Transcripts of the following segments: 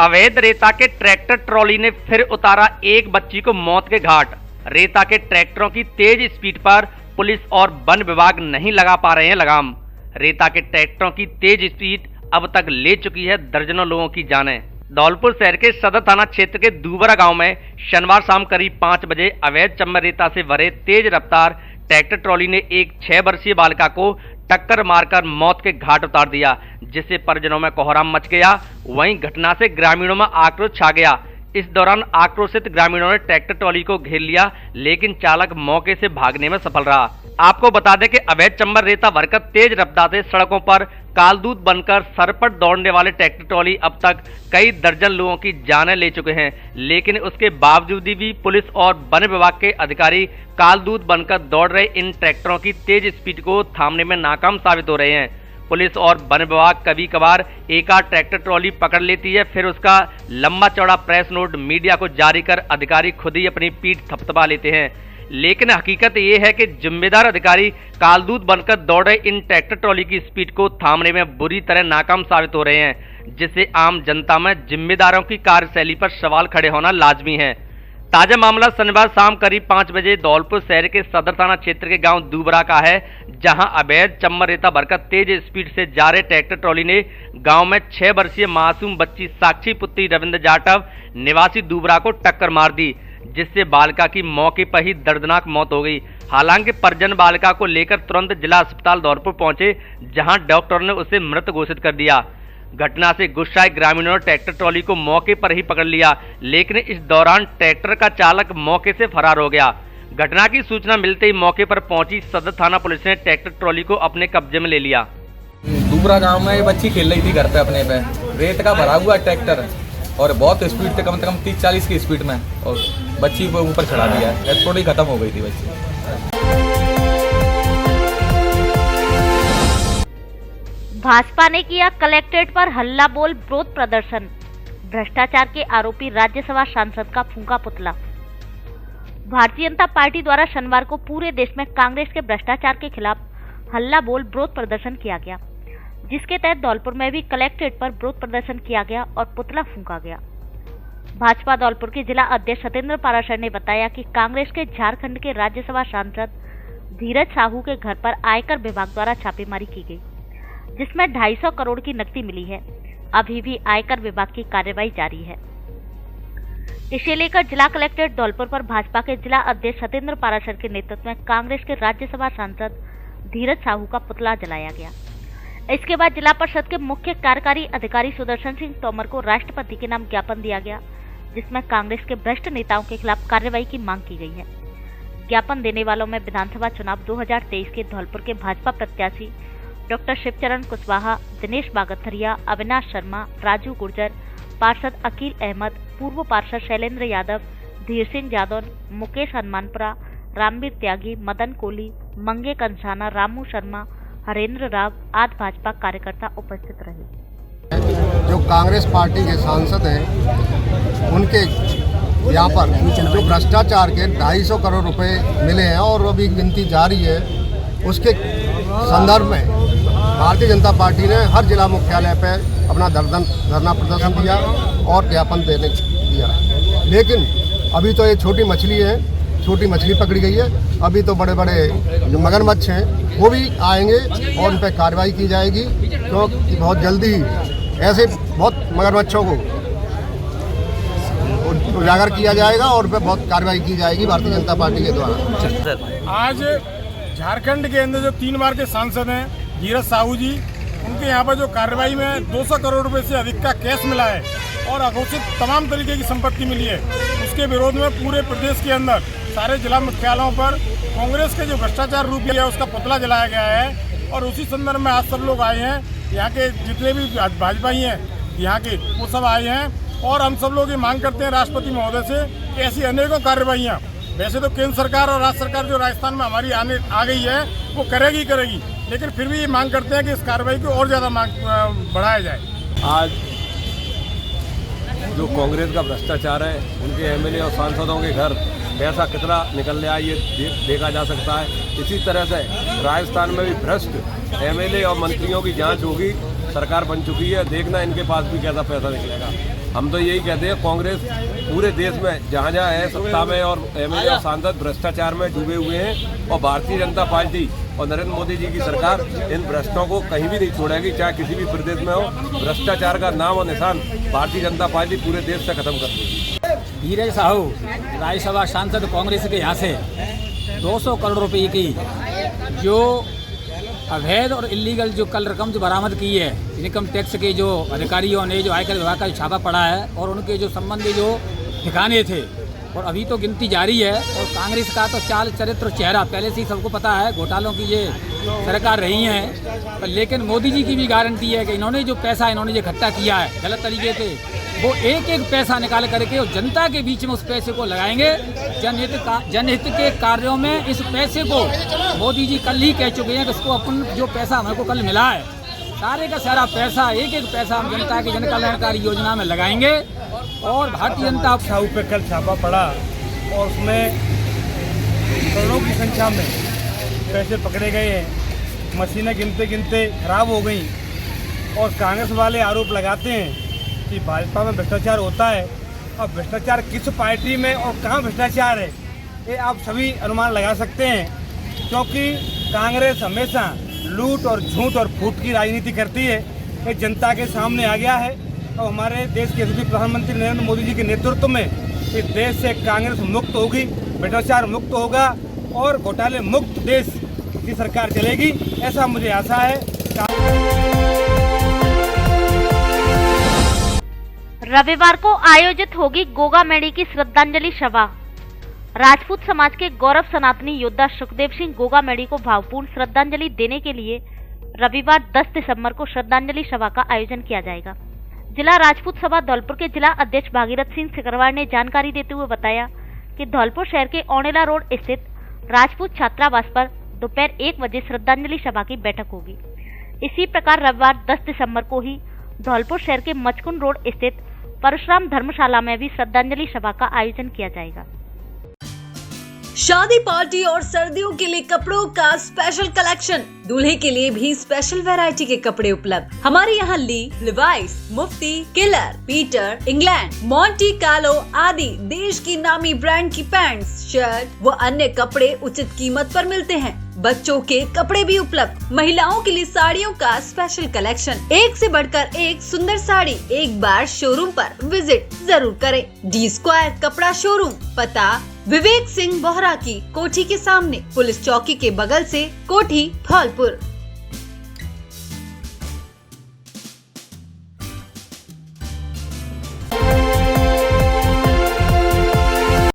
अवैध रेता के ट्रैक्टर ट्रॉली ने फिर उतारा एक बच्ची को मौत के घाट। रेता के ट्रैक्टरों की तेज स्पीड पर पुलिस और वन विभाग नहीं लगा पा रहे हैं लगाम। रेता के ट्रैक्टरों की तेज स्पीड अब तक ले चुकी है दर्जनों लोगों की जानें। धौलपुर शहर के सदर थाना क्षेत्र के दूबरा गांव में शनिवार शाम करीब 5 बजे अवैध चम्मर रेता से भरे तेज रफ्तार ट्रैक्टर ट्रॉली ने एक 6 वर्षीय बालिका को टक्कर मारकर मौत के घाट उतार दिया, जिससे परिजनों में कोहराम मच गया। वहीं घटना से ग्रामीणों में आक्रोश छा गया। इस दौरान आक्रोशित ग्रामीणों ने ट्रैक्टर ट्रॉली को घेर लिया, लेकिन चालक मौके से भागने में सफल रहा। आपको बता दें कि अवैध चम्बर रेता भरकर तेज रफ्तार से सड़कों पर कालदूत बनकर सरपट दौड़ने वाले ट्रैक्टर ट्रॉली अब तक कई दर्जन लोगों की जानें ले चुके हैं, लेकिन उसके बावजूद भी पुलिस और वन विभाग के अधिकारी कालदूत बनकर दौड़ रहे इन ट्रैक्टरों की तेज स्पीड को थामने में नाकाम साबित हो रहे हैं। पुलिस और वन विभाग कभी कभार एक आध ट्रैक्टर ट्रॉली पकड़ लेती है, फिर उसका लंबा चौड़ा प्रेस नोट मीडिया को जारी कर अधिकारी खुद ही अपनी पीठ थपथपा लेते हैं। लेकिन हकीकत ये है कि जिम्मेदार अधिकारी कालदूत बनकर दौड़ रहे इन ट्रैक्टर ट्रॉली की स्पीड को थामने में बुरी तरह नाकाम साबित हो रहे हैं, जिससे आम जनता में जिम्मेदारों की कार्यशैली पर सवाल खड़े होना लाजमी है। ताजा मामला शनिवार शाम करीब 5 बजे धौलपुर शहर के सदर थाना क्षेत्र के गांव दूबरा का है, जहां अवैध चम्मर रेता भरकर तेज स्पीड से जा रहे ट्रैक्टर ट्रॉली ने गांव में 6 वर्षीय मासूम बच्ची साक्षी पुत्री रविंद्र जाटव निवासी दूबरा को टक्कर मार दी, जिससे बालिका की मौके पर ही दर्दनाक मौत हो गई। हालांकि परिजन बालिका को लेकर तुरंत जिला अस्पताल धौलपुर पहुंचे, जहां डॉक्टर ने उसे मृत घोषित कर दिया। घटना से गुस्साए ग्रामीणों ने ट्रैक्टर ट्रॉली को मौके पर ही पकड़ लिया, लेकिन इस दौरान ट्रैक्टर का चालक मौके से फरार हो गया। घटना की सूचना मिलते ही मौके पर पहुंची सदर थाना पुलिस ने ट्रैक्टर ट्रॉली को अपने कब्जे में ले लिया। दूबरा गांव में ये बच्ची खेल रही थी घर पे अपने पे, रेत का भरा हुआ ट्रैक्टर और बहुत स्पीड से कम 30-40 की स्पीड में, और बच्ची को ऊपर चढ़ा दिया। थोड़ी खत्म हो गई थी बच्ची। भाजपा ने किया कलेक्ट्रेट पर हल्ला बोल विरोध प्रदर्शन। भ्रष्टाचार के आरोपी राज्यसभा सांसद का फूंका पुतला। भारतीय जनता पार्टी द्वारा शनिवार को पूरे देश में कांग्रेस के भ्रष्टाचार के खिलाफ हल्ला बोल विरोध प्रदर्शन किया गया, जिसके तहत धौलपुर में भी कलेक्ट्रेट पर विरोध प्रदर्शन किया गया और पुतला फूंका गया। भाजपा धौलपुर के जिला अध्यक्ष सत्येंद्र पाराशर ने बताया कि कांग्रेस के झारखंड के राज्यसभा सांसद धीरज साहू के घर पर आयकर विभाग द्वारा छापेमारी की गई, जिसमें 250 करोड़ की नकदी मिली है। अभी भी आयकर विभाग की कार्रवाई जारी है। इसे लेकर जिला कलेक्ट्रेट धौलपुर पर भाजपा के जिला अध्यक्ष सत्येंद्र पाराशर के नेतृत्व में कांग्रेस के राज्यसभा सांसद धीरज साहू का पुतला जलाया गया। इसके बाद जिला परिषद के मुख्य कार्यकारी अधिकारी सुदर्शन सिंह तोमर को राष्ट्रपति के नाम ज्ञापन दिया गया, जिसमें कांग्रेस के भ्रष्ट नेताओं के खिलाफ कार्रवाई की मांग की गई है। ज्ञापन देने वालों में विधानसभा चुनाव 2023 के धौलपुर के भाजपा प्रत्याशी डॉक्टर शिवचरण कुशवाहा, दिनेश बागथरिया, अविनाश शर्मा, राजू गुर्जर, पार्षद अकील अहमद, पूर्व पार्षद शैलेंद्र यादव, धीर सिंह जादौन, मुकेश हनुमानपुरा, रामवीर त्यागी, मदन कोहली, मंगे कंसाना, रामू शर्मा, हरेंद्र राव आदि भाजपा कार्यकर्ता उपस्थित रहे। जो कांग्रेस पार्टी के सांसद हैं, उनके यहाँ पर जो भ्रष्टाचार के 250 करोड़ रुपए मिले हैं और अभी गिनती जारी है, उसके संदर्भ में भारतीय जनता पार्टी ने हर जिला मुख्यालय पर अपना धरना प्रदर्शन दिया और ज्ञापन देने दिया। लेकिन अभी तो ये छोटी मछली है, छोटी मछली पकड़ी गई है। अभी तो बड़े बड़े जो मगरमच्छ हैं वो भी आएंगे और उन पर कार्रवाई की जाएगी, क्योंकि बहुत जल्दी ऐसे बहुत मगरमच्छों को उजागर किया जाएगा और उन पर बहुत कार्रवाई की जाएगी भारतीय जनता पार्टी के द्वारा। आज झारखंड के अंदर जो 3 बार के सांसद हैं धीरज साहू जी, उनके यहाँ पर जो कार्रवाई में 200 करोड़ रुपए से अधिक का कैश मिला है और अघोषित तमाम तरीके की संपत्ति मिली है, उसके विरोध में पूरे प्रदेश के अंदर सारे जिला मुख्यालयों पर कांग्रेस के जो भ्रष्टाचार रूप लिया उसका पुतला जलाया गया है। और उसी संदर्भ में आज सब लोग आए हैं, यहाँ के जितने भी भाजपाई हैं यहाँ के, वो सब आए हैं और हम सब लोग ये मांग करते हैं राष्ट्रपति महोदय से कि ऐसी अनेकों कार्रवाइयाँ, वैसे तो केंद्र सरकार और राज्य सरकार जो राजस्थान में हमारी आ गई है वो करेगी, लेकिन फिर भी ये मांग करते हैं कि इस कार्रवाई को और ज़्यादा बढ़ाया जाए। आज जो कांग्रेस का भ्रष्टाचार है, उनके एमएलए और सांसदों के घर पैसा कितना निकल रहा है ये देखा जा सकता है। इसी तरह से राजस्थान में भी भ्रष्ट एमएलए और मंत्रियों की जांच होगी। सरकार बन चुकी है, देखना इनके पास भी कैसा पैसा निकलेगा। हम तो यही कहते हैं, कांग्रेस पूरे देश में जहाँ जहाँ है सत्ता में और एमएलए और सांसद भ्रष्टाचार में डूबे हुए हैं, और भारतीय जनता पार्टी और नरेंद्र मोदी जी की सरकार इन भ्रष्टों को कहीं भी नहीं छोड़ेगी, चाहे किसी भी प्रदेश में हो। भ्रष्टाचार का नाम और निशान भारतीय जनता पार्टी पूरे देश से खत्म कर देगी। धीरज साहू राज्यसभा सांसद कांग्रेस के यहाँ से 200 करोड़ रुपए की जो अवैध और इलीगल जो कल रकम जो बरामद की है, इनकम टैक्स के जो अधिकारियों ने जो आयकर विभाग का छापा पड़ा है और उनके जो संबंधी जो ठिकाने थे, और अभी तो गिनती जारी है। और कांग्रेस का तो चाल चरित्र चेहरा पहले से ही सबको पता है, घोटालों की ये सरकार रही है। पर लेकिन मोदी जी की भी गारंटी है कि इन्होंने जो पैसा इन्होंने इकट्ठा किया है गलत तरीके से, वो एक एक पैसा निकाल करके और जनता के बीच में उस पैसे को लगाएंगे। जनहित के कार्यों में इस पैसे को मोदी जी कल ही कह चुके हैं कि इसको अपन जो पैसा हमारे को कल मिला है, सारे का सारा पैसा एक एक पैसा हम जनता की जन कल्याणकारी योजना में लगाएंगे। और भारतीय जनता साहू पे कल छापा पड़ा और उसमें करोड़ों की संख्या में पैसे पकड़े गए हैं। मशीनें गिनते गिनते खराब हो गई और कांग्रेस वाले आरोप लगाते हैं कि भाजपा में भ्रष्टाचार होता है। अब भ्रष्टाचार किस पार्टी में और कहाँ भ्रष्टाचार है, ये आप सभी अनुमान लगा सकते हैं, क्योंकि कांग्रेस हमेशा लूट और झूठ और फूट की राजनीति करती है। ये जनता के सामने आ गया है। और हमारे देश के यशस्वी प्रधानमंत्री नरेंद्र मोदी जी के नेतृत्व में इस देश से कांग्रेस मुक्त होगी, भ्रष्टाचार मुक्त होगा और घोटाले मुक्त देश की सरकार चलेगी, ऐसा मुझे आशा है। रविवार को आयोजित होगी गोगा मेडी की श्रद्धांजलि सभा। राजपूत समाज के गौरव सनातनी योद्धा सुखदेव सिंह गोगा मेडी को भावपूर्ण श्रद्धांजलि देने के लिए रविवार 10 दिसंबर को श्रद्धांजलि सभा का आयोजन किया जाएगा। जिला राजपूत सभा धौलपुर के जिला अध्यक्ष भागीरथ सिंह सिकरवार ने जानकारी देते हुए बताया कि धौलपुर शहर के औनेला रोड स्थित राजपूत छात्रावास पर दोपहर 1 बजे श्रद्धांजलि सभा की बैठक होगी। इसी प्रकार रविवार 10 दिसंबर को ही धौलपुर शहर के मचकुंड रोड स्थित परशुराम धर्मशाला में भी श्रद्धांजलि सभा का आयोजन किया जाएगा। शादी पार्टी और सर्दियों के लिए कपड़ों का स्पेशल कलेक्शन, दूल्हे के लिए भी स्पेशल वैरायटी के कपड़े उपलब्ध। हमारे यहाँ Lee, Levi's, Mufti, Killer, Peter, England, Monte Carlo आदि देश की नामी ब्रांड की पैंट्स, शर्ट व अन्य कपड़े उचित कीमत पर मिलते हैं। बच्चों के कपड़े भी उपलब्ध। महिलाओं के लिए साड़ियों का स्पेशल कलेक्शन, एक से बढ़कर एक सुंदर साड़ी। एक बार शोरूम पर विजिट जरूर करें। डी स्क्वायर कपड़ा शोरूम, पता विवेक सिंह बोहरा की कोठी के सामने, पुलिस चौकी के बगल से, कोठी धौलपुर।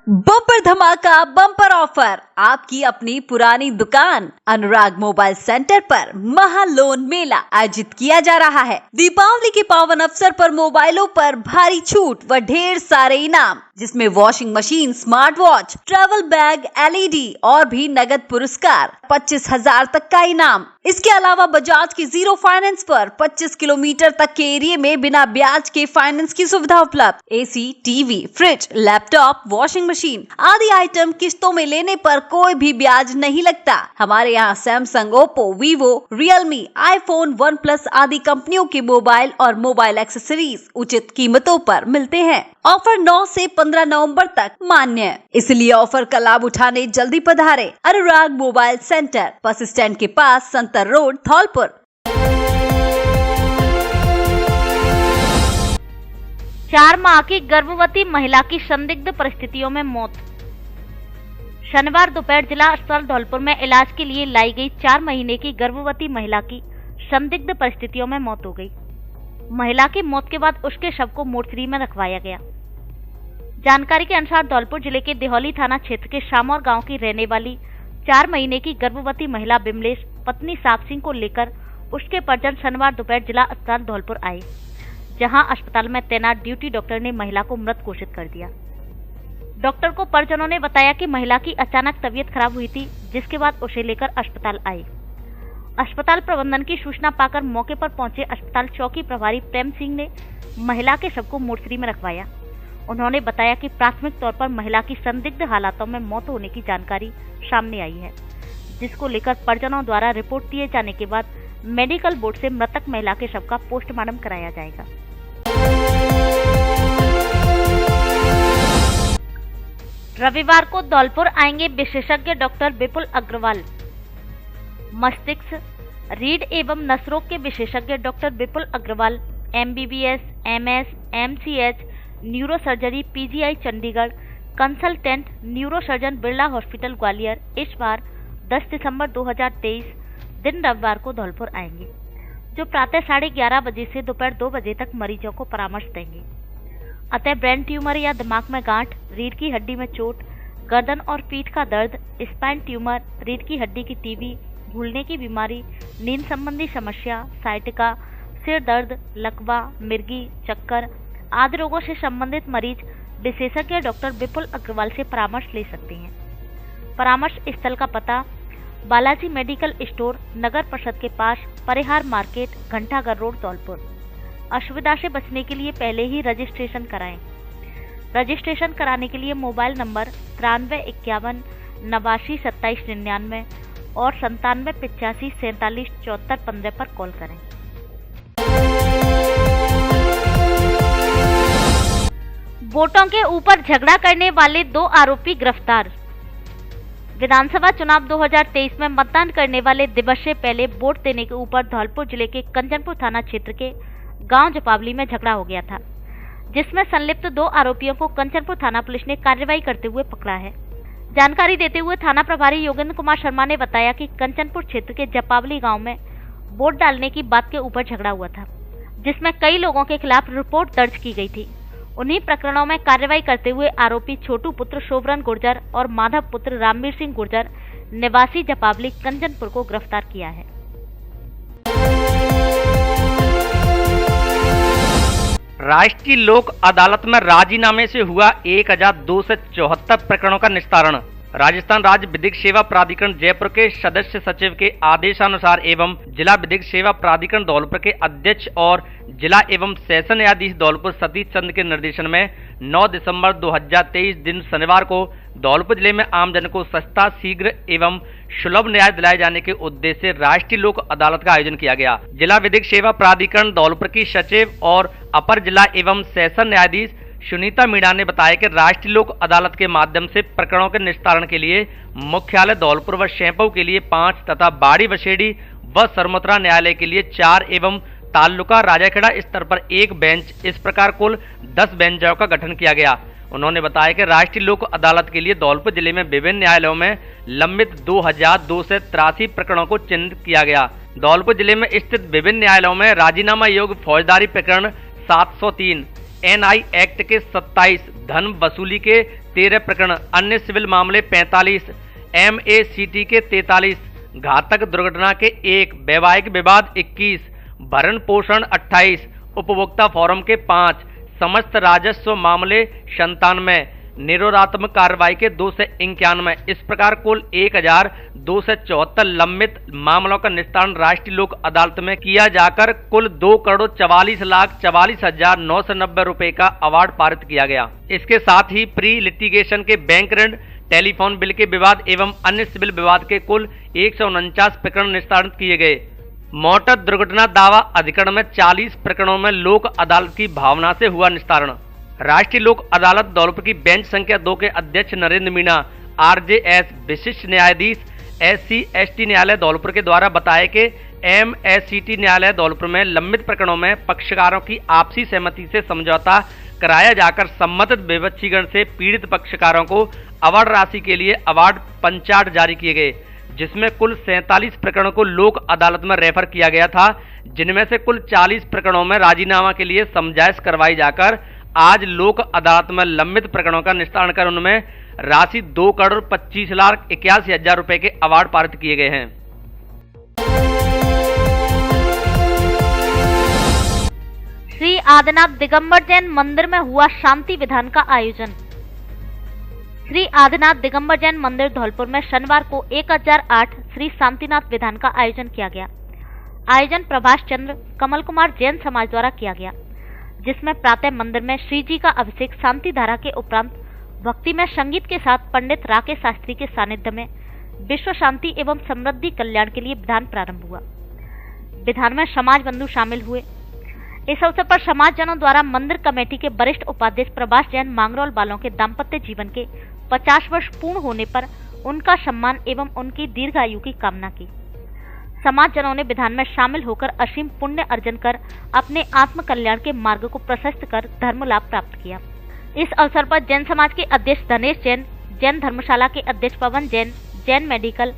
बम्पर धमाका बम्पर ऑफर, आपकी अपनी पुरानी दुकान अनुराग मोबाइल सेंटर पर महा लोन मेला आयोजित किया जा रहा है। दीपावली के पावन अवसर पर मोबाइलों पर भारी छूट व ढेर सारे इनाम, जिसमें washing machine, smart watch, travel bag, LED और भी नगद पुरस्कार, 25,000 तक का इनाम। इसके अलावा बजाज की 0 फाइनेंस पर 25 किलोमीटर तक के एरिया में बिना ब्याज के फाइनेंस की सुविधा उपलब्ध। AC, TV, fridge, laptop, washing machine आदि आइटम किस्तों में लेने पर कोई भी ब्याज नहीं लगता। हमारे यहाँ Samsung, Oppo, Vivo, Realme, iPhone, OnePlus आदि कंपनियों के मोबाइल और मोबाइल एक्सेसरीज उचित कीमतों पर मिलते हैं। ऑफर 9 से 15 नवंबर तक मान्य है, इसलिए ऑफर का लाभ उठाने जल्दी पधारे। अनुराग मोबाइल सेंटर, बस स्टैंड के पास, संतर रोड, धौलपुर। 4 माह की गर्भवती महिला की संदिग्ध परिस्थितियों में मौत। शनिवार दोपहर जिला अस्पताल धौलपुर में इलाज के लिए लाई गई 4 महीने की गर्भवती महिला की संदिग्ध परिस्थितियों में मौत हो गई। महिला की मौत के बाद उसके शव को मोर्चरी में रखवाया गया। जानकारी के अनुसार धौलपुर जिले के देहौली थाना क्षेत्र के शामौर गांव की रहने वाली 4 महीने की गर्भवती महिला बिमलेश पत्नी साफ सिंह को लेकर उसके परिजन शनिवार दोपहर जिला अस्पताल धौलपुर आए, जहां अस्पताल में तैनात ड्यूटी डॉक्टर ने महिला को मृत घोषित कर दिया। डॉक्टर को परिजनों ने बताया कि महिला की अचानक तबीयत खराब हुई थी, जिसके बाद उसे लेकर अस्पताल आए। अस्पताल प्रबंधन की सूचना पाकर मौके पर पहुंचे अस्पताल चौकी प्रभारी प्रेम सिंह ने महिला के शव को मोर्चरी में रखवाया। उन्होंने बताया कि प्राथमिक तौर पर महिला की संदिग्ध हालातों में मौत होने की जानकारी सामने आई है, जिसको लेकर परिजनों द्वारा रिपोर्ट दिए जाने के बाद मेडिकल बोर्ड से मृतक महिला के शव का पोस्टमार्टम कराया जाएगा। रविवार को धौलपुर आएंगे विशेषज्ञ डॉक्टर विपुल अग्रवाल। मस्तिष्क, रीढ़ एवं नसरोग के विशेषज्ञ doctor Vipul Agrawal MBBS, MS, MCH, neurosurgery PGI Chandigarh, consultant neurosurgeon Birla hospital Gwalior इस बार 10 दिसंबर 2023 दिन रविवार को धौलपुर आएंगे, जो प्रातः 11:30 बजे से दोपहर 2 बजे तक मरीजों को परामर्श देंगे। अतः ब्रेन ट्यूमर या दिमाग में गांठ, रीढ़ की हड्डी में चोट, गर्दन और पीठ का दर्द, स्पाइन ट्यूमर, रीढ़ की हड्डी की टीबी, भूलने की बीमारी, नींद संबंधी समस्या, साइटिका, सिर दर्द, लकवा, मिर्गी, चक्कर आदि रोगों से संबंधित मरीज विशेषज्ञ डॉक्टर विपुल अग्रवाल से परामर्श ले सकते हैं। परामर्श स्थल का पता बालाजी मेडिकल स्टोर, नगर परिषद के पास, परिहार मार्केट, घंटाघर रोड, धौलपुर। असुविधा से बचने के लिए पहले ही रजिस्ट्रेशन कराएं। रजिस्ट्रेशन कराने के लिए मोबाइल नंबर 9351 89 27 99 और 97 85 47 74 15 पर कॉल करें। वोटों के ऊपर झगड़ा करने वाले 2 आरोपी गिरफ्तार। विधानसभा चुनाव 2023 में मतदान करने वाले दिवस से पहले वोट देने के ऊपर धौलपुर जिले के कंचनपुर थाना क्षेत्र के गांव जपावली में झगड़ा हो गया था, जिसमें संलिप्त 2 आरोपियों को कंचनपुर थाना पुलिस ने कार्रवाई करते हुए पकड़ा है। जानकारी देते हुए थाना प्रभारी योगेंद्र कुमार शर्मा ने बताया कि कंचनपुर क्षेत्र के जपावली गांव में वोट डालने की बात के ऊपर झगड़ा हुआ था, जिसमें कई लोगों के खिलाफ रिपोर्ट दर्ज की गई थी। उन्हीं प्रकरणों में कार्रवाई करते हुए आरोपी छोटू पुत्र शोभरन गुर्जर और माधव पुत्र रामवीर सिंह गुर्जर निवासी जपावली कंचनपुर को गिरफ्तार किया है। राष्ट्रीय लोक अदालत में राजीनामे से हुआ 1274 प्रकरणों का निस्तारण। राजस्थान राज्य विधिक सेवा प्राधिकरण जयपुर के सदस्य सचिव के आदेशानुसार एवं जिला विधिक सेवा प्राधिकरण धौलपुर के अध्यक्ष और जिला एवं सेशन न्यायाधीश धौलपुर सतीश चंद के निर्देशन में 9 दिसंबर 2023 दिन शनिवार को धौलपुर जिले में आमजन को सस्ता, शीघ्र एवं सुलभ न्याय दिलाए जाने के उद्देश्य से राष्ट्रीय लोक अदालत का आयोजन किया गया। जिला विधिक सेवा प्राधिकरण धौलपुर की सचिव और अपर जिला एवं सेशन न्यायाधीश सुनीता मीणा ने बताया कि राष्ट्रीय लोक अदालत के माध्यम से प्रकरणों के निस्तारण के लिए मुख्यालय धौलपुर व शैंपऊ के लिए 5 तथा बाड़ी बसेड़ी व सरमोत्रा न्यायालय के लिए 4 एवं तालुका राजाखेड़ा स्तर पर 1 बेंच, इस प्रकार कुल 10 बेंचों का गठन किया गया। उन्होंने बताया कि राष्ट्रीय लोक अदालत के लिए धौलपुर जिले में विभिन्न न्यायालयों में लंबित 2283 प्रकरणों को चिन्हित किया गया। धौलपुर जिले में स्थित विभिन्न न्यायालयों में राजीनामा योग्य फौजदारी प्रकरण 703, NI एक्ट के 27, धन वसूली के 13 प्रकरण, अन्य सिविल मामले 45, MACT के 43, घातक दुर्घटना के 1, वैवाहिक विवाद 21, भरण पोषण 28, उपभोक्ता फोरम के 5, समस्त राजस्व मामले 97, निरोधात्मक कार्रवाई के 291, इस प्रकार कुल 1274 लंबित मामलों का निस्तारण राष्ट्रीय लोक अदालत में किया जाकर कुल 2,44,44,990 रुपए का अवार्ड पारित किया गया। इसके साथ ही प्री लिटिगेशन के बैंक ऋण, टेलीफोन बिल के विवाद एवं अन्य सिविल विवाद के कुल 149 प्रकरण निस्तारित किए गए। मोटर दुर्घटना दावा अधिकरण में 40 प्रकरणों में लोक अदालत की भावना से हुआ निस्तारण। राष्ट्रीय लोक अदालत धौलपुर की बेंच संख्या 2 के अध्यक्ष नरेंद्र मीणा, RJS विशिष्ट न्यायाधीश SC ST न्यायालय धौलपुर के द्वारा बताया कि MACT न्यायालय धौलपुर में लंबित प्रकरणों में पक्षकारों की आपसी सहमति से समझौता कराया जाकर संबंधित विपक्षीगण से पीड़ित पक्षकारों को अवार्ड राशि के लिए अवार्ड पंचाट जारी किए गए, जिसमें कुल 47 प्रकरणों को लोक अदालत में रेफर किया गया था, जिनमें से कुल 40 प्रकरणों में राजीनामा के लिए समझाइश करवाई जाकर आज लोक अदालत में लंबित प्रकरणों का निस्तारण कर उनमें राशि 2,25,81,000 रुपए के अवार्ड पारित किए गए हैं। श्री आदिनाथ दिगंबर जैन मंदिर में हुआ शांति विधान का आयोजन। श्री आदिनाथ दिगंबर जैन मंदिर धौलपुर में शनिवार को 1008 श्री शांतिनाथ विधान का आयोजन किया गया। आयोजन प्रभाष चंद्र कमल कुमार जैन समाज द्वारा किया गया, जिसमें प्रातः मंदिर में श्री जी का अभिषेक शांति धारा के उपरांत भक्ति में संगीत के साथ पंडित राकेश शास्त्री के सानिध्य में विश्व शांति एवं समृद्धि कल्याण के लिए विधान प्रारंभ हुआ। विधान में समाज बंधु शामिल हुए। इस अवसर पर समाज जनों द्वारा मंदिर कमेटी के वरिष्ठ उपाध्यक्ष प्रभाष जैन मांगरोल वालों के दाम्पत्य जीवन के 50 वर्ष पूर्ण होने पर उनका सम्मान एवं उनकी दीर्घायु की कामना की। समाजजनों ने विधान में शामिल होकर असीम पुण्य अर्जन कर अपने आत्म कल्याण के मार्ग को प्रशस्त कर धर्म लाभ प्राप्त किया। इस अवसर पर जैन समाज के अध्यक्ष धनेश जैन, जैन धर्मशाला के अध्यक्ष पवन जैन, जैन मेडिकल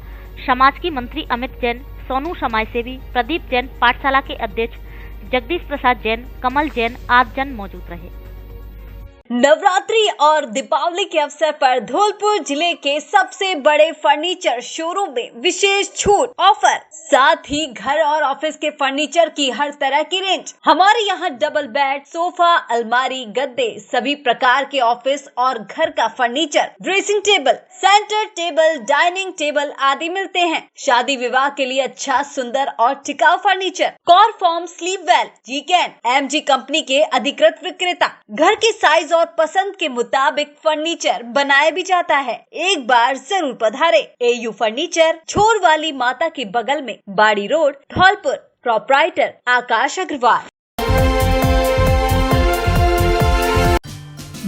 समाज की मंत्री अमित जैन, सोनू समाजसेवी प्रदीप जैन, पाठशाला के अध्यक्ष जगदीश प्रसाद जैन, कमल जैन आदि जन मौजूद रहे। नवरात्रि और दीपावली के अवसर पर धौलपुर जिले के सबसे बड़े फर्नीचर शोरूम में विशेष छूट ऑफर, साथ ही घर और ऑफिस के फर्नीचर की हर तरह की रेंज। हमारे यहाँ डबल बेड, सोफा, अलमारी, गद्दे, सभी प्रकार के ऑफिस और घर का furniture, dressing table, centre table, dining table आदि मिलते हैं। शादी विवाह के लिए अच्छा, सुंदर और टिकाऊ फर्नीचर। कॉर फॉर्म, स्लीप वेल, जीकैन, एमजी कंपनी के अधिकृत विक्रेता। घर के साइज और पसंद के मुताबिक फर्नीचर बनाया भी जाता है। एक बार जरूर पधारे। एयू फर्नीचर, छोर वाली माता के बगल में, बाड़ी रोड, धौलपुर। प्रोप्राइटर आकाश अग्रवाल।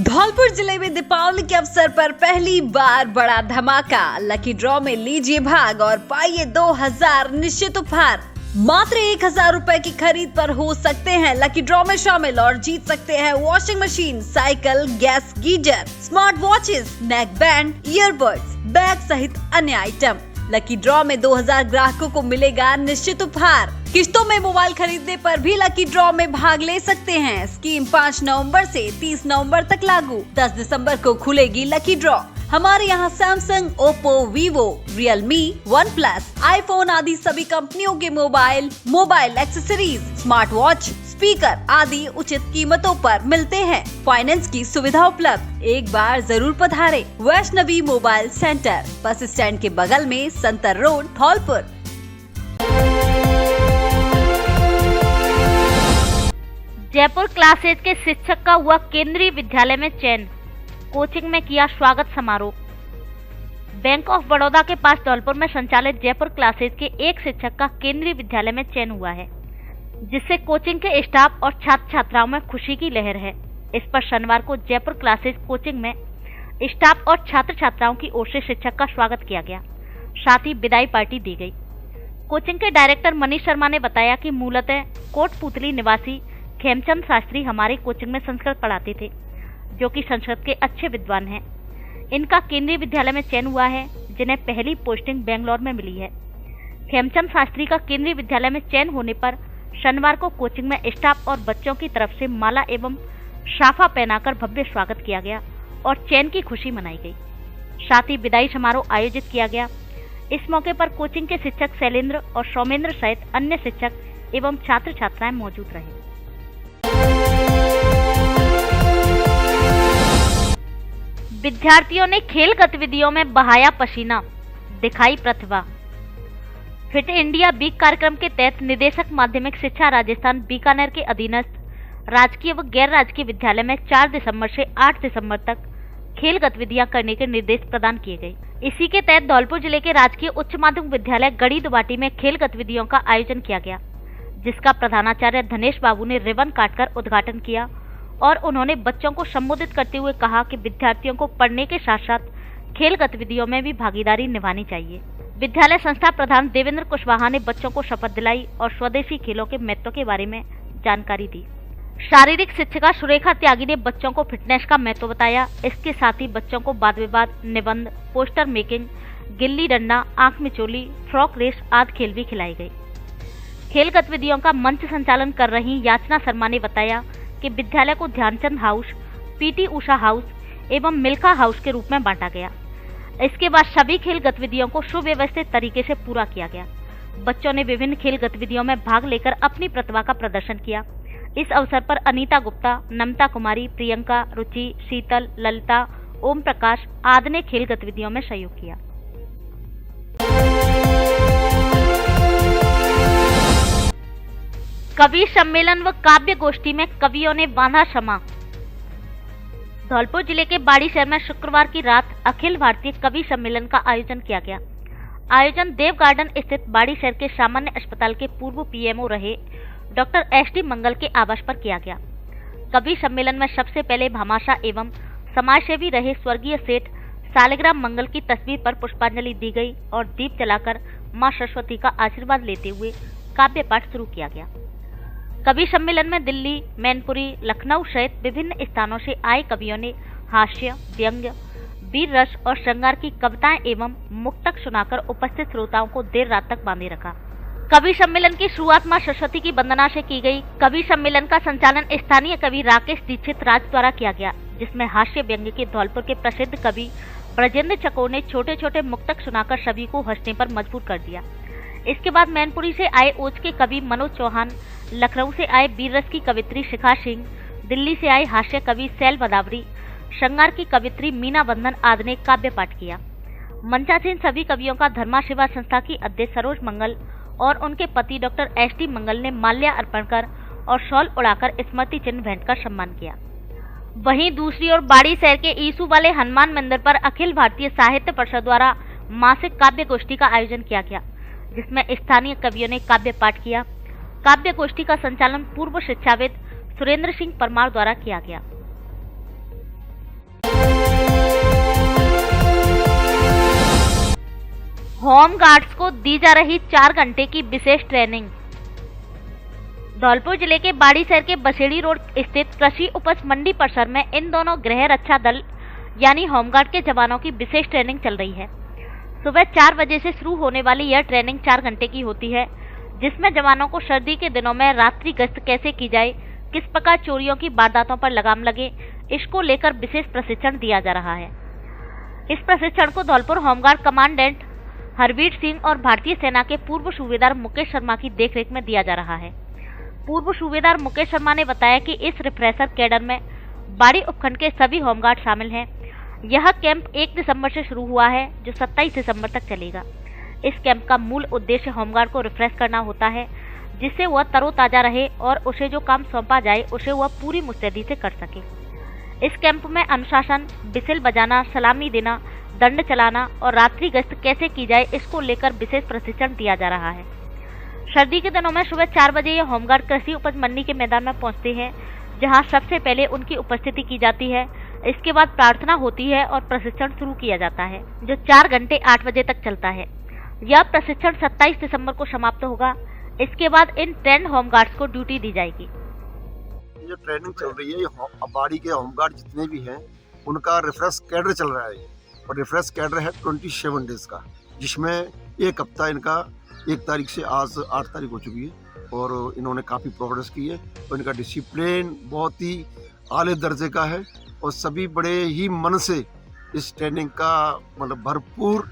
धौलपुर जिले में दीपावली के अवसर पर पहली बार बड़ा धमाका। लकी ड्रॉ में लीजिए भाग और पाइए 2000 निश्चित उपहार। मात्र 1000 रुपए की खरीद पर हो सकते हैं लकी ड्रॉ में शामिल और जीत सकते हैं washing machine, cycle, gas geyser, smart watches, neck band, earbuds, bag सहित अन्य आइटम। लकी ड्रॉ में 2000 ग्राहकों को मिलेगा निश्चित उपहार। किस्तों में मोबाइल खरीदने पर भी लकी ड्रॉ में भाग ले सकते हैं। स्कीम 5 नवंबर से 30 नवंबर तक लागू। 10 दिसंबर को खुलेगी लकी ड्रॉ। हमारे यहाँ Samsung, Oppo, Vivo, Realme, one plus, iPhone आदि सभी कंपनियों के mobile accessories, smart watch, speaker आदि उचित कीमतों पर मिलते हैं। फाइनेंस की सुविधा उपलब्ध। एक बार जरूर पधारे। Vaishnavi mobile centre, bus stand के बगल में, संतर रोड, धौलपुर। जयपुर क्लास 8 के शिक्षक का हुआ केंद्रीय विद्यालय में चयन। कोचिंग में किया स्वागत समारोह। बैंक ऑफ बड़ौदा के पास धौलपुर में संचालित जयपुर क्लास 8 के एक शिक्षक का केंद्रीय विद्यालय में चयन हुआ है, जिससे कोचिंग के स्टाफ और छात्र छात्राओं में खुशी की लहर है। इस पर शनिवार को जयपुर क्लास 8 कोचिंग में स्टाफ और छात्र छात्राओं की ओर से शिक्षक का स्वागत किया गया, साथ ही विदाई पार्टी दी गई। कोचिंग के डायरेक्टर मनीष शर्मा ने बताया कि मूलतः कोटपुतली निवासी खेमचंद शास्त्री हमारे कोचिंग में संस्कृत पढ़ाते थे, जो कि संस्कृत के अच्छे विद्वान हैं। इनका केंद्रीय विद्यालय में चयन हुआ है, जिन्हें पहली पोस्टिंग बेंगलोर में मिली है। खेमचंद शास्त्री का केंद्रीय विद्यालय में चयन होने पर शनिवार को कोचिंग में स्टाफ और बच्चों की तरफ से माला एवं साफा पहनाकर भव्य स्वागत किया गया और चयन की खुशी मनाई गई। साथ ही विदाई समारोह आयोजित किया गया। इस मौके पर कोचिंग के शिक्षक शैलेंद्र और सौमेंद्र सहित अन्य शिक्षक एवं छात्र छात्राएं मौजूद रहे। विद्यार्थियों ने खेल गतिविधियों में बहाया पसीना, दिखाई प्रतिभा। फिट इंडिया वीक कार्यक्रम के तहत निदेशक माध्यमिक शिक्षा राजस्थान बीकानेर के अधीनस्थ राजकीय व गैर राजकीय विद्यालय में 4 दिसंबर से 8 दिसंबर तक खेल गतिविधियां करने के निर्देश प्रदान किए गए। इसी के तहत धौलपुर जिले के राजकीय उच्च माध्यमिक विद्यालय गढ़ी दुबाटी में खेल गतिविधियों का आयोजन किया गया, जिसका प्रधानाचार्य धनेश बाबू ने रिबन काटकर उद्घाटन किया और उन्होंने बच्चों को संबोधित करते हुए कहा कि विद्यार्थियों को पढ़ने के साथ साथ खेल गतिविधियों में भी भागीदारी निभानी चाहिए। विद्यालय संस्था प्रधान देवेंद्र कुशवाहा ने बच्चों को शपथ दिलाई और स्वदेशी खेलों के महत्व के बारे में जानकारी दी। शारीरिक शिक्षिका सुरेखा त्यागी ने बच्चों को फिटनेस का महत्व बताया। इसके साथ ही बच्चों को वाद विवाद, निबंध, पोस्टर मेकिंग, गिल्ली डंडा, आंख मिचोली, फ्रॉक रेस आदि खेल भी खिलाई गई। खेल गतिविधियों का मंच संचालन कर रही याचना शर्मा ने बताया कि विद्यालय को Dhyanchand house, PT Usha house एवं मिल्खा हाउस के रूप में बांटा गया। इसके बाद सभी खेल गतिविधियों को सुव्यवस्थित तरीके से पूरा किया गया। बच्चों ने विभिन्न खेल गतिविधियों में भाग लेकर अपनी प्रतिभा का प्रदर्शन किया। इस अवसर पर अनीता गुप्ता, नमता कुमारी, प्रियंका, रुचि, शीतल, ललिता, ओम प्रकाश आदि ने खेल गतिविधियों में सहयोग किया। कवि सम्मेलन व काव्य गोष्ठी में कवियों ने बांधा क्षमा। धौलपुर जिले के बाड़ी शहर में शुक्रवार की रात अखिल भारतीय कवि सम्मेलन का आयोजन किया गया। आयोजन देव गार्डन स्थित बाड़ी शहर के सामान्य अस्पताल के पूर्व पीएमओ रहे डॉक्टर एसडी मंगल के आवास पर किया गया। कवि सम्मेलन में सबसे पहले भामाशाह एवं समाजसेवी रहे स्वर्गीय सेठ सालिग्राम मंगल की तस्वीर पर पुष्पांजलि दी गई और दीप जलाकर मां सरस्वती का आशीर्वाद लेते हुए काव्य पाठ शुरू किया गया। कवि सम्मेलन में दिल्ली, मैनपुरी, लखनऊ सहित विभिन्न स्थानों से आए कवियों ने हास्य, व्यंग्य, वीर रस और श्रृंगार की कविताएं एवं मुक्तक सुनाकर उपस्थित श्रोताओं को देर रात तक बांधे रखा। कवि सम्मेलन की शुरुआत मां सरस्वती की वंदना से की गई। कवि सम्मेलन का संचालन स्थानीय कवि राकेश दीक्षित राज द्वारा किया गया, जिसमें हास्य व्यंग्य के धौलपुर के प्रसिद्ध कवि ब्रजेंद्र चकोर ने छोटे छोटे मुक्तक सुनाकर सभी को हंसने पर मजबूर कर दिया। इसके बाद मैनपुरी से आए ओज के कवि मनोज चौहान, लखनऊ से आए वीर रस की कवित्री शिखा सिंह, दिल्ली से आए हास्य कवि सैल बदावरी, श्रृंगार की कवित्री मीना बंधन आदि ने काव्य पाठ किया। मंचासीन सभी कवियों का धर्मा सेवा संस्था की अध्यक्ष सरोज मंगल और उनके पति डॉक्टर एस.टी. मंगल ने माल्या अर्पण कर और शॉल उड़ाकर स्मृति चिन्ह भेंट कर सम्मान किया। वहीं दूसरी ओर बाड़ी शहर के ईसू वाले हनुमान मंदिर पर अखिल भारतीय साहित्य परिषद द्वारा मासिक काव्य गोष्ठी का आयोजन किया गया, जिसमें स्थानीय कवियों ने काव्य पाठ किया। काव्य गोष्ठी का संचालन पूर्व शिक्षाविद सुरेंद्र सिंह परमार द्वारा किया गया। होम गार्ड्स को दी जा रही 4 घंटे की विशेष ट्रेनिंग। धौलपुर जिले के बाड़ी शहर के बसेड़ी रोड स्थित कृषि उपज मंडी परिसर में इन दोनों गृह रक्षा दल यानी होमगार्ड के जवानों की विशेष ट्रेनिंग चल रही है। सुबह 4 बजे से शुरू होने वाली यह ट्रेनिंग 4 घंटे की होती है, जिसमें जवानों को सर्दी के दिनों में रात्रि गश्त कैसे की जाए, किस प्रकार चोरियों की वारदातों पर लगाम लगे, इसको लेकर विशेष प्रशिक्षण दिया जा रहा है। इस प्रशिक्षण को धौलपुर होमगार्ड कमांडेंट हरवीर सिंह और भारतीय सेना के पूर्व सूबेदार मुकेश शर्मा की देखरेख में दिया जा रहा है। पूर्व सूबेदार मुकेश शर्मा ने बताया कि इस रिफ्रेशर कैडर में बाड़ी उपखंड के सभी होमगार्ड शामिल हैं। यह कैंप 1 दिसंबर से शुरू हुआ है, जो 27 दिसंबर तक चलेगा। इस कैंप का मूल उद्देश्य होमगार्ड को रिफ्रेश करना होता है, जिससे वह तरोताजा रहे और उसे जो काम सौंपा जाए उसे वह पूरी मुस्तैदी से कर सके। इस कैंप में अनुशासन, बिसिल बजाना, सलामी देना, दंड चलाना और रात्रि गश्त कैसे की जाए, इसको लेकर विशेष प्रशिक्षण दिया जा रहा है। सर्दी के दिनों में सुबह 4 बजे ये होमगार्ड कृषि उपज मंडी के मैदान में पहुंचते हैं, जहां सबसे पहले उनकी उपस्थिति की जाती है। इसके बाद प्रार्थना होती है और प्रशिक्षण शुरू किया जाता है, जो 4 घंटे 8 बजे तक चलता है। यह प्रशिक्षण 27 दिसंबर को समाप्त होगा। इसके बाद इन ट्रेंड होमगार्ड्स को ड्यूटी दी जाएगी। ये ट्रेनिंग चल रही है, बाड़ी के होमगार्ड जितने भी हैं उनका रिफ्रेश कैडर चल रहा है और रिफ्रेश कैडर है 27 डेज का, जिसमें एक हफ्ता इनका 1 तारीख से आज 8 तारीख हो चुकी है और इन्होंने काफ़ी प्रोग्रेस की है और इनका डिसिप्लिन बहुत ही आले दर्जे का है और सभी बड़े ही मन से इस ट्रेनिंग का मतलब भरपूर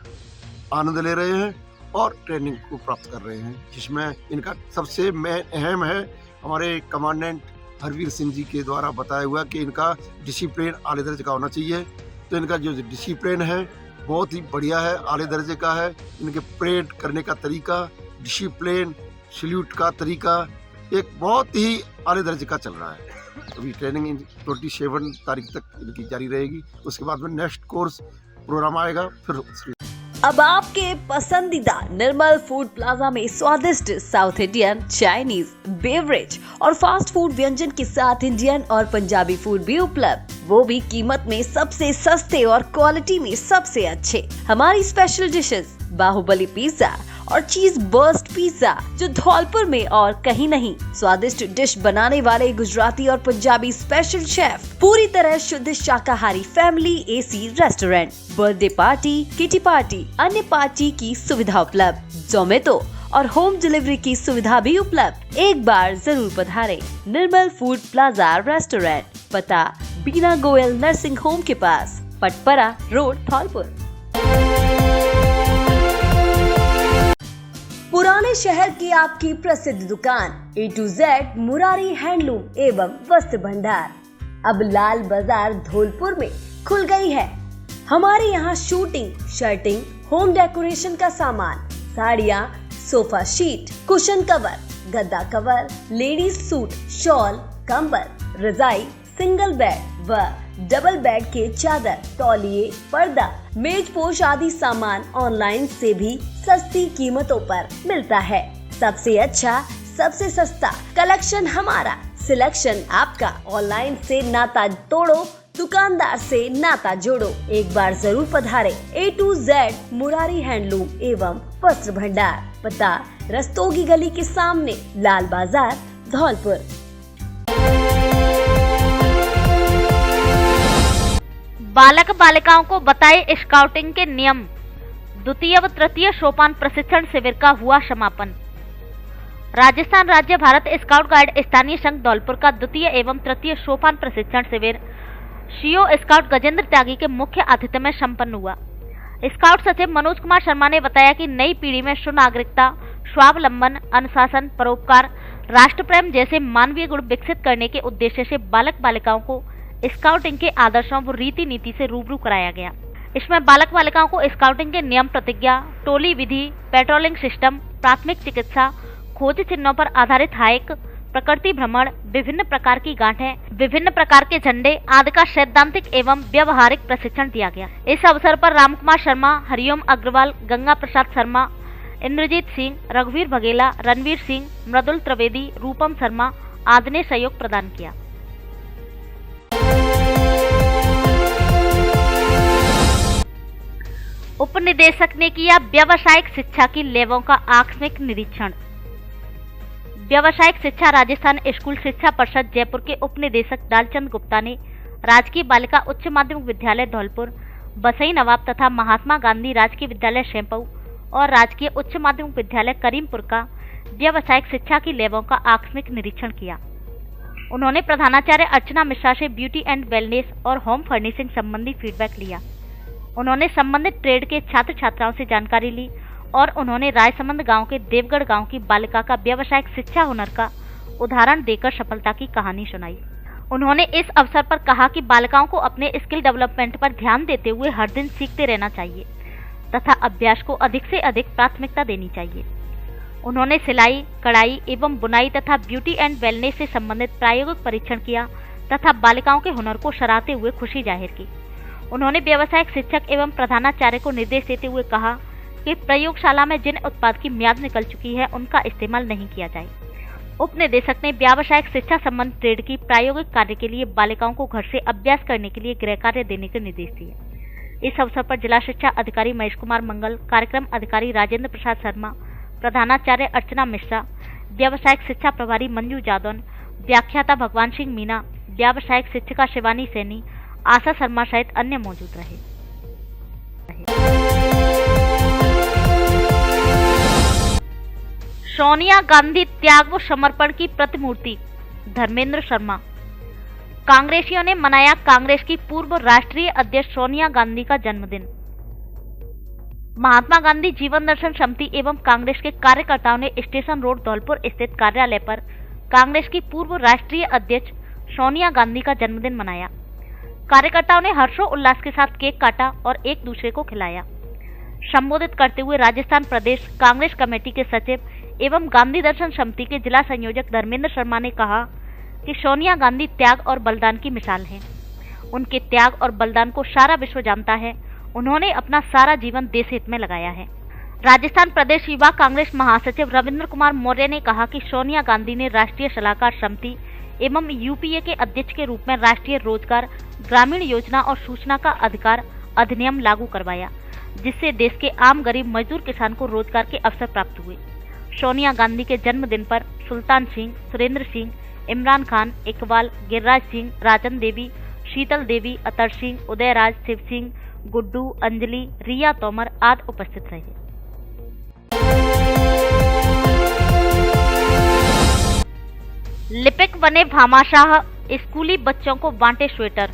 आनंद ले रहे हैं और ट्रेनिंग को प्राप्त कर रहे हैं, जिसमें इनका सबसे अहम है हमारे कमांडेंट हरवीर सिंह जी के द्वारा बताया हुआ कि इनका डिसिप्लिन आले दर्जे का होना चाहिए। तो इनका जो डिसिप्लिन है बहुत ही बढ़िया है, आले दर्जे का है। इनके परेड करने का तरीका, डिसिप्लिन, सल्यूट का तरीका एक बहुत ही आले दर्जे का चल रहा है। अभी ट्रेनिंग 27 तारीख तक इनकी जारी रहेगी। उसके बाद में नेक्स्ट कोर्स प्रोग्राम आएगा। फिर अब आपके पसंदीदा निर्मल फूड प्लाजा में स्वादिष्ट साउथ इंडियन, चाइनीज, बेवरेज और फास्ट फूड व्यंजन के साथ इंडियन और पंजाबी फूड भी उपलब्ध, वो भी कीमत में सबसे सस्ते और क्वालिटी में सबसे अच्छे। हमारी स्पेशल डिशेस बाहुबली पिज्जा और चीज बर्स्ट पिज्जा, जो धौलपुर में और कहीं नहीं। स्वादिष्ट डिश बनाने वाले गुजराती और पंजाबी स्पेशल शेफ, पूरी तरह शुद्ध शाकाहारी family AC restaurant, birthday party, kitty party, अन्य पार्टी की सुविधा उपलब्ध, जोमेटो और होम डिलीवरी की सुविधा भी उपलब्ध। एक बार जरूर पधारें। निर्मल फूड प्लाजा रेस्टोरेंट, पता बीना गोयल नर्सिंग होम के पास, पटपरा रोड, धौलपुर। पुराने शहर की आपकी प्रसिद्ध दुकान A to Z Murari handloom एवं वस्त्र भंडार अब लाल बाजार धौलपुर में खुल गई है। हमारे यहाँ शूटिंग, शर्टिंग, होम डेकोरेशन का सामान, साड़ियाँ, सोफा शीट, कुशन कवर, गद्दा कवर, लेडीज सूट, शॉल, कंबल, रजाई, सिंगल बेड व डबल बेड के चादर, तौलिए, पर्दा, मेजपोश आदि सामान ऑनलाइन से भी सस्ती कीमतों पर मिलता है। सबसे अच्छा, सबसे सस्ता कलेक्शन हमारा, सिलेक्शन आपका। ऑनलाइन से नाता तोड़ो, दुकानदार से नाता जोड़ो, एक बार जरूर पधारें। A to Z Murari handloom एवं वस्त्र भंडार, पता रस्तोगी गली के सामने, लाल बाजार, धौलपुर। बालक बालिकाओं को बताए स्काउटिंग के नियम। द्वितीय व तृतीय सोपान प्रशिक्षण शिविर का हुआ समापन। राजस्थान राज्य भारत स्काउट गाइड स्थानीय संघ धौलपुर का द्वितीय एवं तृतीय सोपान प्रशिक्षण शिविर सीओ स्काउट गजेंद्र त्यागी के मुख्य आतिथ्य में संपन्न हुआ। स्काउट सचिव मनोज कुमार शर्मा ने बताया कि नई पीढ़ी में सुनागरिकता, स्वावलंबन, अनुशासन, परोपकार, राष्ट्र प्रेम जैसे मानवीय गुण विकसित करने के उद्देश्य से बालक बालिकाओं को स्काउटिंग के आदर्शों व रीति नीति से रूबरू कराया गया। इसमें बालक बालिकाओं को स्काउटिंग के नियम, प्रतिज्ञा, टोली विधि, पेट्रोलिंग सिस्टम, प्राथमिक चिकित्सा, खोज चिन्हों पर आधारित हाइक, प्रकृति भ्रमण, विभिन्न प्रकार की गांठें, विभिन्न प्रकार के झंडे आदि का सैद्धांतिक एवं व्यवहारिक प्रशिक्षण दिया गया। इस अवसर पर रामकुमार शर्मा, हरिओम अग्रवाल, गंगा प्रसाद शर्मा, इंद्रजीत सिंह, रघुवीर बघेला, रणवीर सिंह, मृदुल त्रिवेदी, रूपम शर्मा आदि ने सहयोग प्रदान किया। उप निदेशक ने किया व्यावसायिक शिक्षा की लैबों का आकस्मिक निरीक्षण। व्यावसायिक शिक्षा राजस्थान स्कूल शिक्षा परिषद जयपुर के उप निदेशक डालचंद गुप्ता ने राजकीय बालिका उच्च माध्यमिक विद्यालय धौलपुर, बसई नवाब तथा महात्मा गांधी राजकीय विद्यालय शेंपऊ और राजकीय उच्च माध्यमिक विद्यालय करीमपुर का व्यावसायिक शिक्षा की लैबों का आकस्मिक निरीक्षण किया। उन्होंने प्रधानाचार्य अर्चना मिश्रा से ब्यूटी एंड वेलनेस और होम फर्निशिंग संबंधी फीडबैक लिया। उन्होंने संबंधित ट्रेड के छात्र छात्राओं से जानकारी ली और उन्होंने रायसमंद गांव के देवगढ़ गांव की बालिका का व्यावसायिक शिक्षा हुनर का उदाहरण देकर सफलता की कहानी सुनाई। उन्होंने इस अवसर पर कहा कि बालिकाओं को अपने स्किल डेवलपमेंट पर ध्यान देते हुए हर दिन सीखते रहना चाहिए तथा अभ्यास को अधिक से अधिक प्राथमिकता देनी चाहिए। उन्होंने सिलाई, कढ़ाई एवं बुनाई तथा ब्यूटी एंड वेलनेस से संबंधित प्रायोगिक परीक्षण किया तथा बालिकाओं के हुनर को सराहते हुए खुशी जाहिर की। उन्होंने व्यावसायिक शिक्षक एवं प्रधानाचार्य को निर्देश देते हुए कहा कि प्रयोगशाला में जिन उत्पाद की म्याद निकल चुकी है उनका इस्तेमाल नहीं किया जाए। उप निदेशक ने व्यावसायिक शिक्षा संबंधी ट्रेड की प्रायोगिक कार्य के लिए बालिकाओं को घर से अभ्यास करने के लिए गृह कार्य देने के निर्देश दिए। इस अवसर पर जिला शिक्षा अधिकारी महेश कुमार मंगल, कार्यक्रम अधिकारी राजेंद्र प्रसाद शर्मा, प्रधानाचार्य अर्चना मिश्रा, व्यावसायिक शिक्षा प्रभारी मंजू जादौन, व्याख्याता भगवान सिंह मीना, व्यावसायिक शिक्षिका शिवानी सैनी, आशा शर्मा सहित अन्य मौजूद रहे। सोनिया गांधी त्याग व समर्पण की प्रतिमूर्ति, धर्मेंद्र शर्मा। कांग्रेसियों ने मनाया कांग्रेस की पूर्व राष्ट्रीय अध्यक्ष सोनिया गांधी का जन्मदिन। महात्मा गांधी जीवन दर्शन समिति एवं कांग्रेस के कार्यकर्ताओं ने स्टेशन रोड धौलपुर स्थित कार्यालय पर कांग्रेस की पूर्व राष्ट्रीय अध्यक्ष सोनिया गांधी का जन्मदिन मनाया। कार्यकर्ताओं ने हर्षोल्लास के साथ केक काटा और एक दूसरे को खिलाया। संबोधित करते हुए राजस्थान प्रदेश कांग्रेस कमेटी के सचिव एवं गांधी दर्शन समिति के जिला संयोजक धर्मेंद्र शर्मा ने कहा कि सोनिया गांधी त्याग और बलिदान की मिसाल हैं। उनके त्याग और बलिदान को सारा विश्व जानता है। उन्होंने अपना सारा जीवन देश हित में लगाया है। राजस्थान प्रदेश युवा कांग्रेस महासचिव रविंद्र कुमार मौर्य ने कहा कि सोनिया गांधी ने राष्ट्रीय सलाहकार समिति एवं यूपीए के अध्यक्ष के रूप में राष्ट्रीय रोजगार, ग्रामीण योजना और सूचना का अधिकार अधिनियम लागू करवाया, जिससे देश के आम गरीब मजदूर किसान को रोजगार के अवसर प्राप्त हुए। सोनिया गांधी के जन्मदिन पर सुल्तान सिंह, सुरेंद्र सिंह, इमरान खान, इकबाल, गिरिराज सिंह, राजन देवी, शीतल देवी, अतर सिंह, उदयराज, शिव सिंह, गुड्डू, अंजलि, रिया तोमर आदि उपस्थित रहे। लिपिक बने भामाशाह, स्कूली बच्चों को बांटे स्वेटर।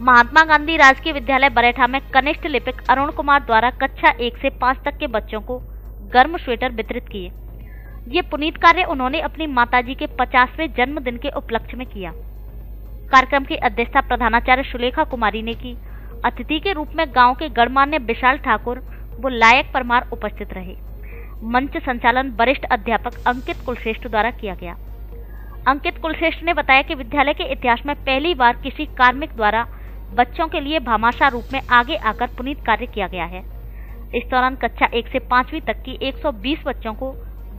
महात्मा गांधी राजकीय विद्यालय बरेठा में कनिष्ठ लिपिक अरुण कुमार द्वारा कक्षा 1 से 5 तक के बच्चों को गर्म स्वेटर वितरित किए। ये पुनीत कार्य उन्होंने अपनी माताजी के 50वें जन्मदिन के उपलक्ष्य में किया। कार्यक्रम की अध्यक्षता प्रधानाचार्य सुलेखा कुमारी ने की। अतिथि के रूप में गांव के गणमान्य विशाल ठाकुर व लायक परमार उपस्थित रहे। मंच संचालन वरिष्ठ अध्यापक अंकित कुलश्रेष्ठ द्वारा किया गया। अंकित कुलश्रेष्ठ ने बताया कि विद्यालय के इतिहास में पहली बार किसी कार्मिक द्वारा बच्चों के लिए भामाशाह रूप में आगे आकर पुनीत कार्य किया गया है। इस दौरान कक्षा 1 से 5वीं तक की 120 बच्चों को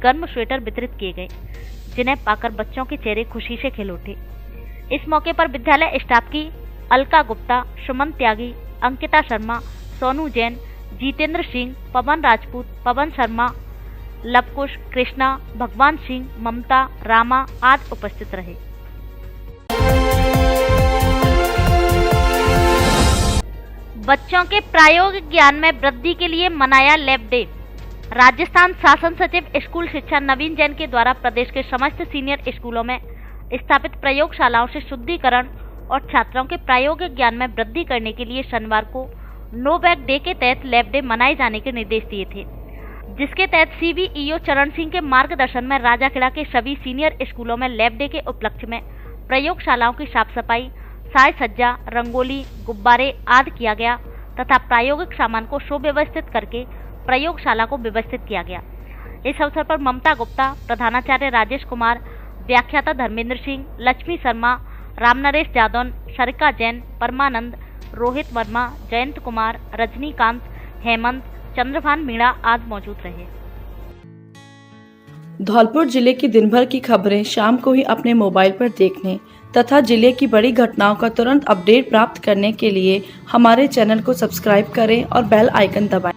गर्म स्वेटर वितरित किए गए, जिन्हें पाकर बच्चों के चेहरे खुशी से खिल उठे। इस मौके पर विद्यालय स्टाफ की अलका गुप्ता, सुमन त्यागी, अंकिता शर्मा, सोनू जैन, जितेंद्र सिंह, पवन राजपूत, पवन शर्मा, लवकुश, कृष्णा, भगवान सिंह, ममता, रामा आदि उपस्थित रहे। बच्चों के प्रायोगिक ज्ञान में वृद्धि के लिए मनाया लैब डे। राजस्थान शासन सचिव स्कूल शिक्षा नवीन जैन के द्वारा प्रदेश के समस्त सीनियर स्कूलों में स्थापित प्रयोगशालाओं से शुद्धिकरण और छात्रों के प्रायोगिक ज्ञान में वृद्धि करने के लिए शनिवार को नो बैग डे के तहत लैब डे मनाए जाने के निर्देश दिए थे, जिसके तहत CBEO चरण सिंह के मार्गदर्शन में राजाखेड़ा के सभी सीनियर स्कूलों में लैब डे के उपलक्ष्य में प्रयोगशालाओं की साफ सफाई, साज सज्जा, रंगोली, गुब्बारे आदि किया गया तथा प्रायोगिक सामान को सुव्यवस्थित करके प्रयोगशाला को व्यवस्थित किया गया। इस अवसर पर ममता गुप्ता, प्रधानाचार्य राजेश कुमार, व्याख्याता धर्मेंद्र सिंह, लक्ष्मी शर्मा, रामनरेश जादौन, सरिका जैन, परमानंद, रोहित वर्मा, जयंत कुमार, रजनीकांत, हेमंत, चंद्रभान मीणा आदि मौजूद रहे। धौलपुर जिले की दिन भर की खबरें शाम को ही अपने मोबाइल पर देखने तथा जिले की बड़ी घटनाओं का तुरंत अपडेट प्राप्त करने के लिए हमारे चैनल को सब्सक्राइब करें और बेल आइकन दबाएं।